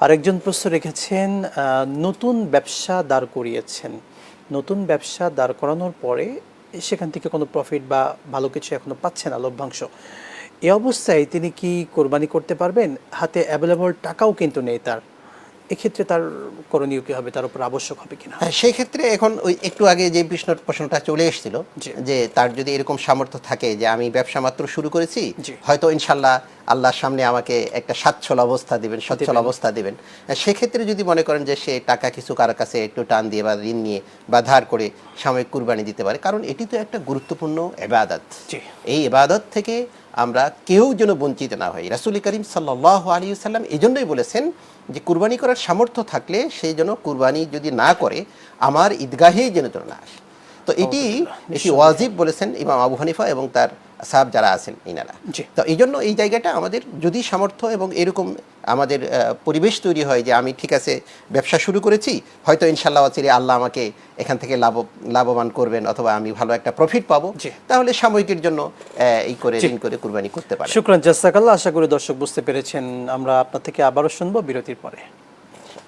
আরেকজন প্রশ্ন রেখেছেন, নতুন ব্যবসা দাঁড় করিয়েছেন, নতুন ব্যবসা দাঁড় করানোর পরে সেখান থেকে কোনো প্রফিট বা ভালো কিছু এখনো পাচ্ছে না, লভ্যাংশ। এ অবস্থায় তিনি কি কোরবানি করতে পারবেন? হাতে অ্যাভেলেবল টাকাও কিন্তু নেই তার। এক্ষেত্রে তার করণীয় কী হবে? তার উপর আবশ্যক হবে কিনা? হ্যাঁ, সেই ক্ষেত্রে এখন ওই একটু আগে যে প্রশ্নটা চলে এসেছিল, জি। যে তার যদি এরকম সামর্থ্য থাকে যে আমি ব্যবসা মাত্র শুরু করেছি, জি। হয়তো ইনশাল্লাহ আল্লাহর সামনে আমাকে একটা সচ্ছল অবস্থা দিবেন, সচ্ছল অবস্থা দিবেন, সেক্ষেত্রে যদি মনে করেন যে সে টাকা কিছু কারো কাছে একটু টান দিয়ে বা ঋণ নিয়ে বা ধার করে সাময়িক কুরবানি দিতে পারে, কারণ এটি তো একটা গুরুত্বপূর্ণ ইবাদত। জি। এই ইবাদত থেকে আমরা কেউ যেন বঞ্চিত না হই। রাসূল করিম সাল্লাল্লাহু আলাইহি ওয়াসাল্লাম এই জন্যই বলেছেন যে কুরবানি করার সামর্থ্য থাকলে সেই যেন কুরবানি যদি না করে আমার ঈদগাহেই যেন না আসে। তো এটি ওয়াজিব বলেছেন ইমাম আবু হানিফা এবং তার সাহাব যারা আছেন ইনারা। জি। তো এই জন্য এই জায়গাটা আমাদের যদি সামর্থ্য এবং এরকম আমাদের পরিবেশ তৈরি হয় যে আমি ঠিক আছে ব্যবসা শুরু করেছি, হয়তো ইনশাল্লাহ অচিরে আল্লাহ আমাকে এখান থেকে লাভবান করবেন অথবা আমি ভালো একটা প্রফিট পাবো, তাহলে সাময়িকের জন্য এই করে ঋণ করে কুরবানি করতে পারে। শুকরান, জাযাকাল্লাহ। আশা করি দর্শক বুঝতে পেরেছেন। আমরা আপনার থেকে আবারও শুনবো বিরতির পরে।